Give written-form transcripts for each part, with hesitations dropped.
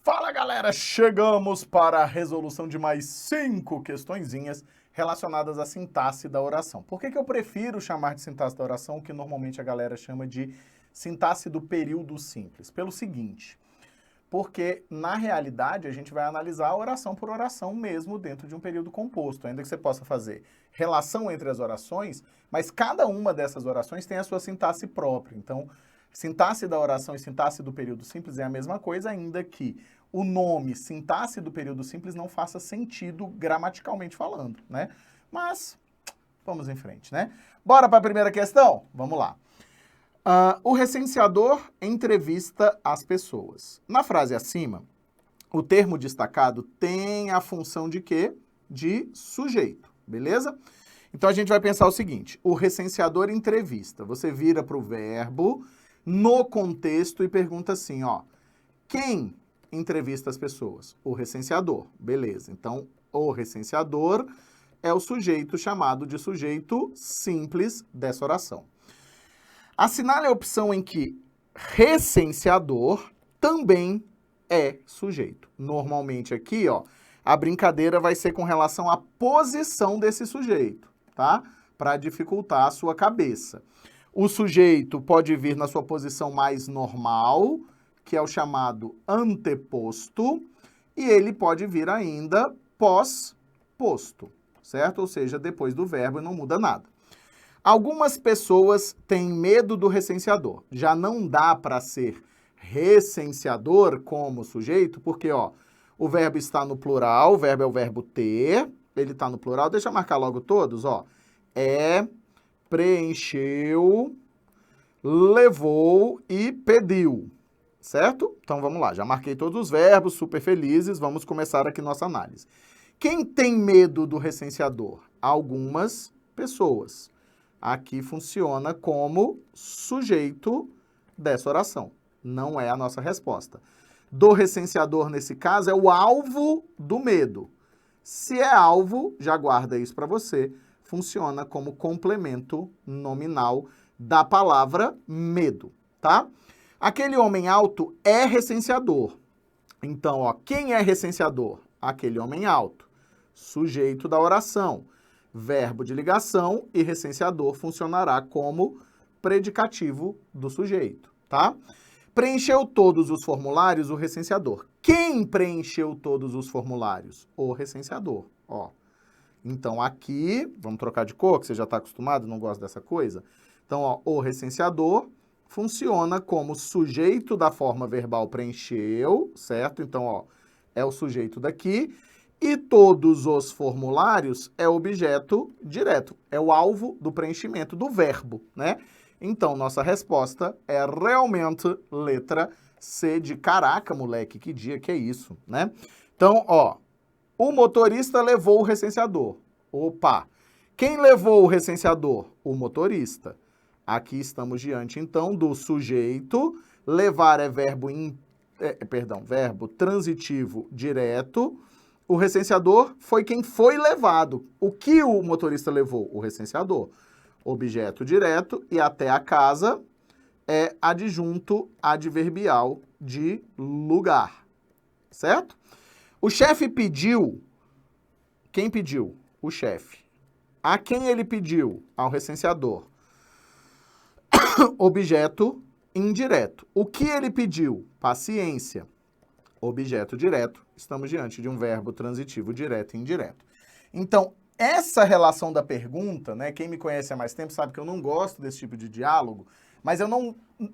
Fala galera, chegamos para a resolução de mais 5 questõezinhas relacionadas à sintaxe da oração. Por que eu prefiro chamar de sintaxe da oração o que normalmente a galera chama de sintaxe do período simples? Pelo seguinte, porque na realidade a gente vai analisar oração por oração mesmo dentro de um período composto, ainda que você possa fazer relação entre as orações, mas cada uma dessas orações tem a sua sintaxe própria. Então, sintaxe da oração e sintaxe do período simples é a mesma coisa, ainda que o nome sintaxe do período simples não faça sentido gramaticalmente falando, né? Mas vamos em frente, né? Bora para a primeira questão? Vamos lá. O recenseador entrevista as pessoas. Na frase acima, o termo destacado tem a função de quê? De sujeito, beleza? Então a gente vai pensar o seguinte, o recenseador entrevista. Você vira para o verbo no contexto e pergunta assim, ó, quem entrevista as pessoas? O recenseador, beleza. Então, o recenseador é o sujeito chamado de sujeito simples dessa oração. Assinale a opção em que recenseador também é sujeito. Normalmente aqui, ó, a brincadeira vai ser com relação à posição desse sujeito, tá? Para dificultar a sua cabeça. O sujeito pode vir na sua posição mais normal, que é o chamado anteposto, e ele pode vir ainda pós-posto, certo? Ou seja, depois do verbo e não muda nada. Algumas pessoas têm medo do recenseador. Já não dá para ser recenseador como sujeito, porque, ó, o verbo está no plural, o verbo é o verbo ter, ele está no plural, deixa eu marcar logo todos, ó. Preencheu, levou e pediu, certo? Então vamos lá, já marquei todos os verbos, super felizes, vamos começar aqui nossa análise. Quem tem medo do recenseador? Algumas pessoas. Aqui funciona como sujeito dessa oração. Não é a nossa resposta. Do recenseador, nesse caso, é o alvo do medo. Se é alvo, já guarda isso para você, funciona como complemento nominal da palavra medo, tá? Aquele homem alto é recenseador. Então, ó, quem é recenseador? Aquele homem alto. Sujeito da oração. Verbo de ligação e recenseador funcionará como predicativo do sujeito, tá? Preencheu todos os formulários o recenseador. Quem preencheu todos os formulários? O recenseador, ó. Então aqui, vamos trocar de cor, que você já está acostumado, não gosta dessa coisa. Então, ó, o recenseador funciona como sujeito da forma verbal preencheu, certo? Então, ó, é o sujeito daqui. E todos os formulários é objeto direto, é o alvo do preenchimento do verbo, né? Então, nossa resposta é realmente letra C de caraca, moleque, que dia que é isso, né? Então, ó, o motorista levou o recenseador. Opa! Quem levou o recenseador? O motorista. Aqui estamos diante, então, do sujeito. Levar é verbo transitivo direto. O recenseador foi quem foi levado. O que o motorista levou? O recenseador. Objeto direto e até a casa é adjunto adverbial de lugar. Certo? O chefe pediu. Quem pediu? O chefe. A quem ele pediu? Ao recenseador. Objeto indireto. O que ele pediu? Paciência. Objeto direto, estamos diante de um verbo transitivo direto e indireto. Então, essa relação da pergunta, né, quem me conhece há mais tempo sabe que eu não gosto desse tipo de diálogo, mas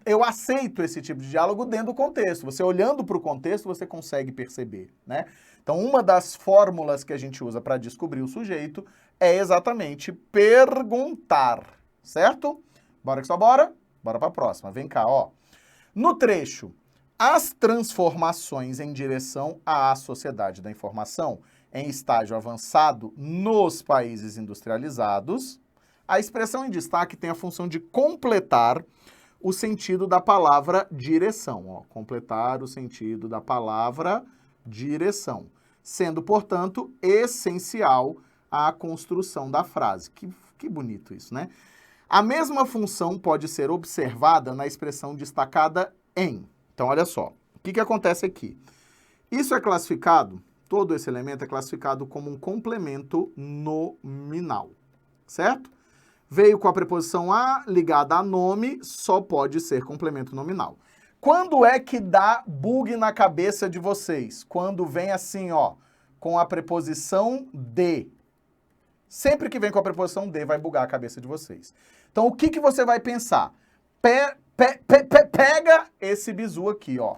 eu aceito esse tipo de diálogo dentro do contexto. Você olhando para o contexto, você consegue perceber, né? Então, uma das fórmulas que a gente usa para descobrir o sujeito é exatamente perguntar, certo? Bora que só bora? Bora para a próxima. Vem cá, ó. No trecho, as transformações em direção à sociedade da informação em estágio avançado nos países industrializados, a expressão em destaque tem a função de completar o sentido da palavra direção. Ó, completar o sentido da palavra direção, sendo, portanto, essencial à construção da frase. Que bonito isso, né? A mesma função pode ser observada na expressão destacada em. Então, olha só, o que acontece aqui? Isso é classificado, todo esse elemento é classificado como um complemento nominal, certo? Veio com a preposição a ligada a nome, só pode ser complemento nominal. Quando é que dá bug na cabeça de vocês? Quando vem assim, ó, com a preposição de. Sempre que vem com a preposição de, vai bugar a cabeça de vocês. Então, o que que você vai pensar? Pega esse bizu aqui, ó.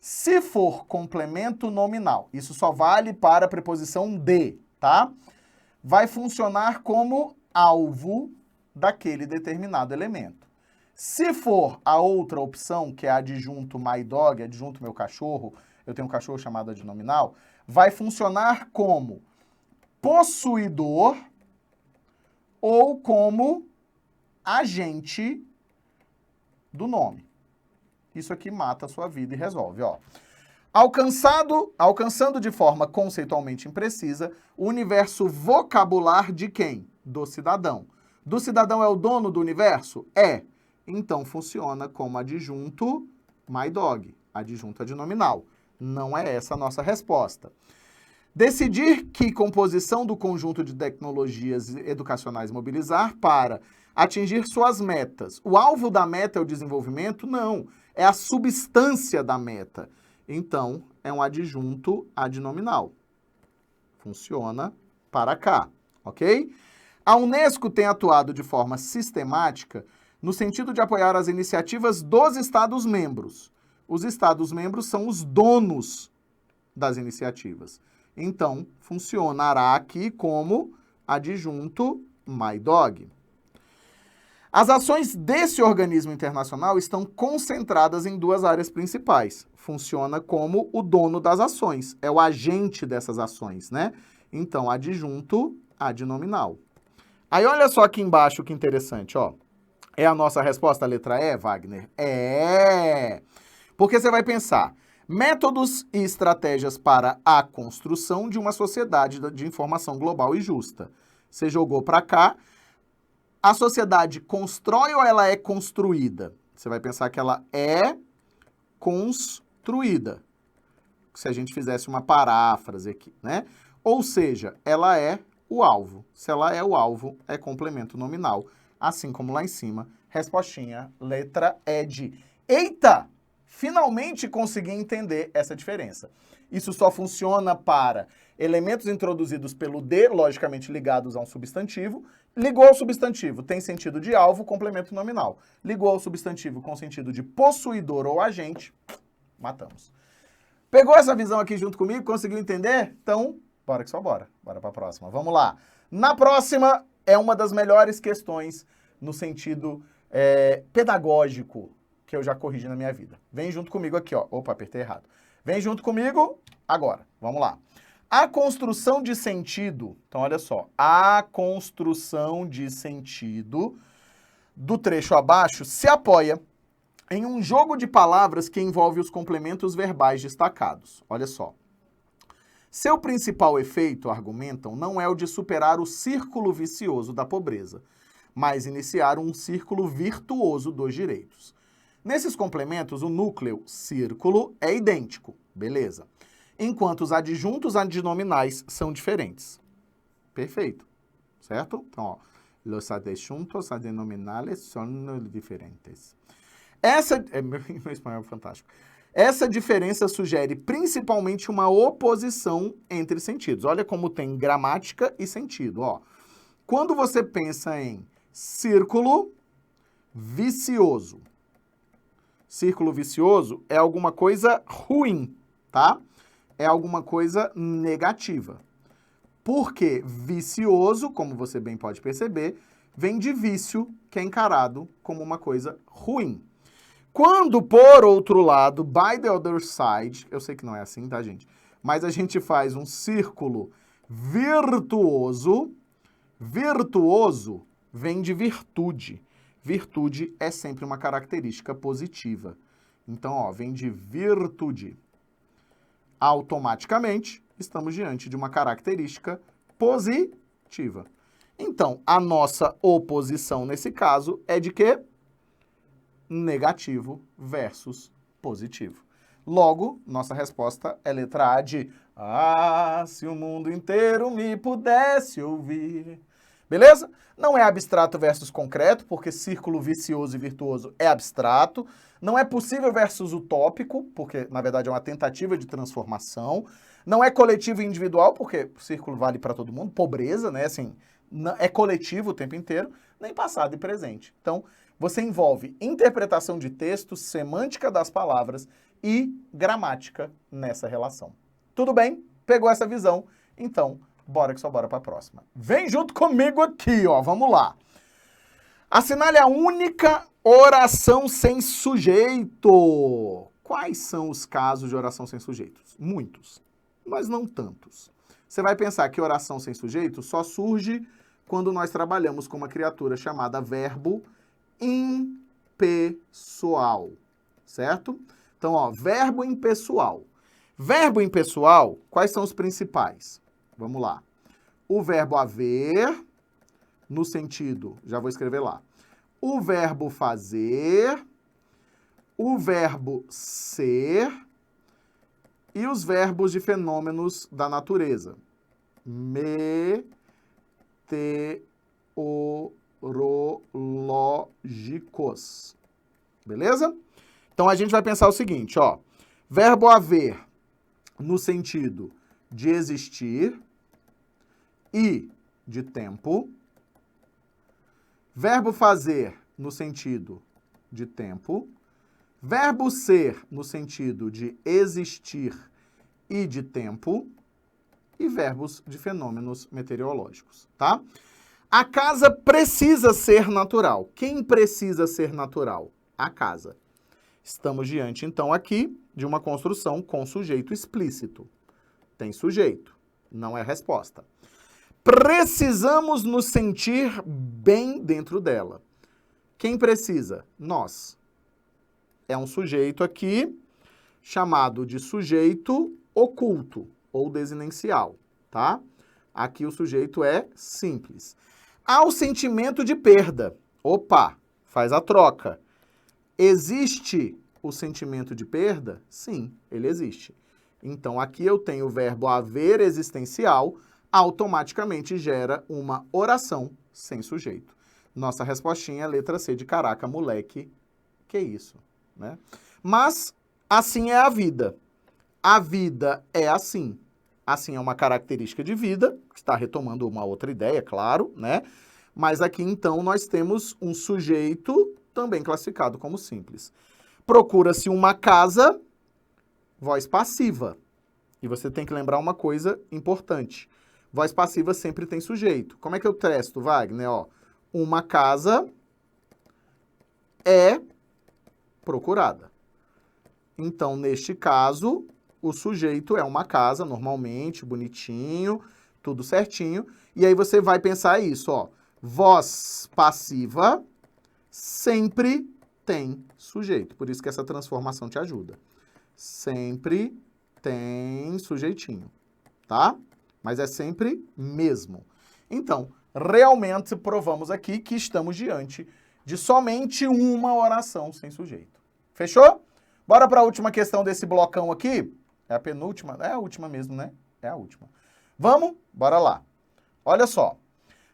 Se for complemento nominal, isso só vale para a preposição de, tá? Vai funcionar como alvo daquele determinado elemento. Se for a outra opção, que é adjunto my dog, adjunto meu cachorro, eu tenho um cachorro chamado adnominal, vai funcionar como possuidor ou como agente do nome. Isso aqui mata a sua vida e resolve, ó. Alcançando de forma conceitualmente imprecisa o universo vocabular de quem? Do cidadão. Do cidadão é o dono do universo? É. Então funciona como adjunto my dog, adjunto adnominal. Não é essa a nossa resposta. Decidir que composição do conjunto de tecnologias educacionais mobilizar para atingir suas metas. O alvo da meta é o desenvolvimento? Não. É a substância da meta. Então, é um adjunto adnominal. Funciona para cá, ok? A Unesco tem atuado de forma sistemática no sentido de apoiar as iniciativas dos Estados-membros. Os Estados-membros são os donos das iniciativas. Então, funcionará aqui como adjunto my dog. As ações desse organismo internacional estão concentradas em duas áreas principais. Funciona como o dono das ações, é o agente dessas ações, né? Então, adjunto adnominal. Aí, olha só aqui embaixo que interessante, ó. É a nossa resposta a letra E, Wagner? É! Porque você vai pensar, métodos e estratégias para a construção de uma sociedade de informação global e justa. Você jogou para cá. A sociedade constrói ou ela é construída? Você vai pensar que ela é construída. Se a gente fizesse uma paráfrase aqui, né? Ou seja, ela é o alvo. Se ela é o alvo, é complemento nominal. Assim como lá em cima, respostinha, letra E de... Eita! Finalmente consegui entender essa diferença. Isso só funciona para elementos introduzidos pelo de, logicamente ligados a um substantivo. Ligou ao substantivo, tem sentido de alvo, complemento nominal. Ligou ao substantivo com sentido de possuidor ou agente, matamos. Pegou essa visão aqui junto comigo? Conseguiu entender? Então, bora que só bora. Bora para a próxima. Vamos lá. Na próxima, é uma das melhores questões no sentido pedagógico que eu já corrigi na minha vida. Vem junto comigo aqui, ó. Opa, apertei errado. Vem junto comigo agora. Vamos lá. A construção de sentido, então olha só, a construção de sentido do trecho abaixo se apoia em um jogo de palavras que envolve os complementos verbais destacados. Olha só. Seu principal efeito, argumentam, não é o de superar o círculo vicioso da pobreza, mas iniciar um círculo virtuoso dos direitos. Nesses complementos, o núcleo círculo é idêntico, beleza? Enquanto os adjuntos adnominais são diferentes. Perfeito, certo? Então, ó, los adjuntos adnominales são diferentes. Meu espanhol é fantástico. Essa diferença sugere principalmente uma oposição entre sentidos. Olha como tem gramática e sentido, ó. Quando você pensa em círculo vicioso, círculo vicioso é alguma coisa ruim, tá? É alguma coisa negativa. Porque vicioso, como você bem pode perceber, vem de vício, que é encarado como uma coisa ruim. Quando, por outro lado, by the other side, eu sei que não é assim, tá, gente? Mas a gente faz um círculo virtuoso. Virtuoso vem de virtude. Virtude é sempre uma característica positiva. Então, ó, vem de virtude. Automaticamente, estamos diante de uma característica positiva. Então, a nossa oposição nesse caso é de quê? Negativo versus positivo. Logo, nossa resposta é letra A de ah, se o mundo inteiro me pudesse ouvir. Beleza? Não é abstrato versus concreto, porque círculo vicioso e virtuoso é abstrato. Não é possível versus utópico, porque, na verdade, é uma tentativa de transformação. Não é coletivo e individual, porque o círculo vale para todo mundo. Pobreza, né? Assim, é coletivo o tempo inteiro. Nem passado e presente. Então, você envolve interpretação de texto, semântica das palavras e gramática nessa relação. Tudo bem? Pegou essa visão? Então, bora que só bora para a próxima. Vem junto comigo aqui, ó. Vamos lá. Assinale a única oração sem sujeito. Quais são os casos de oração sem sujeito? Muitos, mas não tantos. Você vai pensar que oração sem sujeito só surge quando nós trabalhamos com uma criatura chamada verbo impessoal, certo? Então, ó, verbo impessoal. Verbo impessoal, quais são os principais? Vamos lá. O verbo haver, no sentido, já vou escrever lá. O verbo fazer, o verbo ser e os verbos de fenômenos da natureza. Meteorológicos. Beleza? Então, a gente vai pensar o seguinte, ó. Verbo haver, no sentido de existir e de tempo. Verbo fazer, no sentido de tempo. Verbo ser, no sentido de existir e de tempo. E verbos de fenômenos meteorológicos, tá? A casa precisa ser natural. Quem precisa ser natural? A casa. Estamos diante, então, aqui de uma construção com sujeito explícito. Tem sujeito, não é resposta. Precisamos nos sentir bem dentro dela. Quem precisa? Nós. É um sujeito aqui chamado de sujeito oculto ou desinencial, tá? Aqui o sujeito é simples. Há o sentimento de perda. Opa, faz a troca. Existe o sentimento de perda? Sim, ele existe. Então, aqui eu tenho o verbo haver existencial, automaticamente gera uma oração sem sujeito. Nossa respostinha é letra C de caraca, moleque. Que isso, né? Mas, assim é a vida. A vida é assim. Assim é uma característica de vida, que está retomando uma outra ideia, claro, né? Mas aqui, então, nós temos um sujeito também classificado como simples. Procura-se uma casa, voz passiva. E você tem que lembrar uma coisa importante. Voz passiva sempre tem sujeito. Como é que eu testo, Wagner? Ó, uma casa é procurada. Então, neste caso, o sujeito é uma casa, normalmente, bonitinho, tudo certinho. E aí você vai pensar isso, ó. Voz passiva sempre tem sujeito. Por isso que essa transformação te ajuda. Sempre tem sujeitinho, tá? Mas é sempre mesmo. Então, realmente provamos aqui que estamos diante de somente uma oração sem sujeito. Fechou? Bora para a última questão desse blocão aqui. É a penúltima? É a última mesmo, né? É a última. Vamos? Bora lá. Olha só.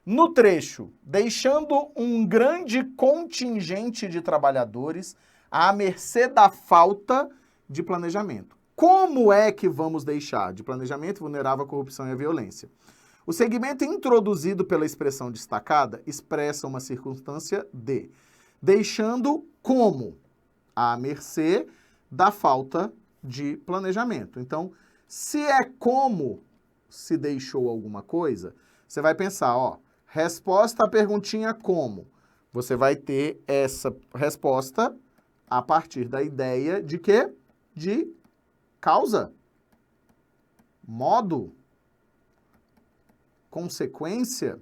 No trecho, deixando um grande contingente de trabalhadores à mercê da falta de planejamento. Como é que vamos deixar? De planejamento vulnerável à corrupção e à violência. O segmento introduzido pela expressão destacada expressa uma circunstância de deixando como à mercê da falta de planejamento. Então, se é como se deixou alguma coisa, você vai pensar, ó, resposta à perguntinha como. Você vai ter essa resposta a partir da ideia de quê? De causa, modo, consequência.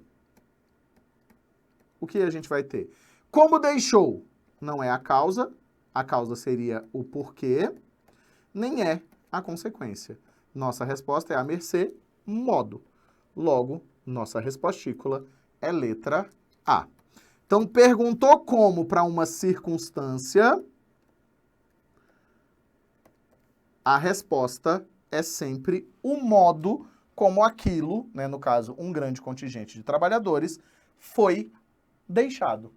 O que a gente vai ter? Como deixou? Não é a causa seria o porquê, nem é a consequência. Nossa resposta é a mercê, modo. Logo, nossa respostícula é letra A. Então, perguntou como para uma circunstância, a resposta é sempre o modo como aquilo, né, no caso, um grande contingente de trabalhadores, foi deixado.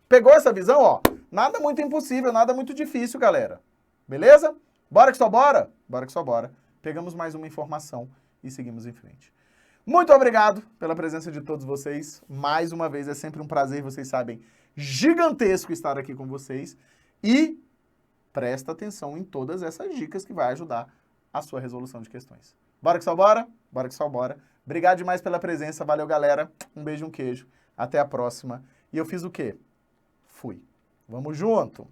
Pegou essa visão, ó? Nada muito impossível, nada muito difícil, galera. Beleza? Bora que só bora? Bora que só bora. Pegamos mais uma informação e seguimos em frente. Muito obrigado pela presença de todos vocês. Mais uma vez, é sempre um prazer, vocês sabem, gigantesco estar aqui com vocês. E presta atenção em todas essas dicas que vai ajudar a sua resolução de questões. Bora que só bora? Bora que só bora. Obrigado demais pela presença. Valeu, galera. Um beijo, um queijo. Até a próxima. E eu fiz o quê? Fui. Vamos junto!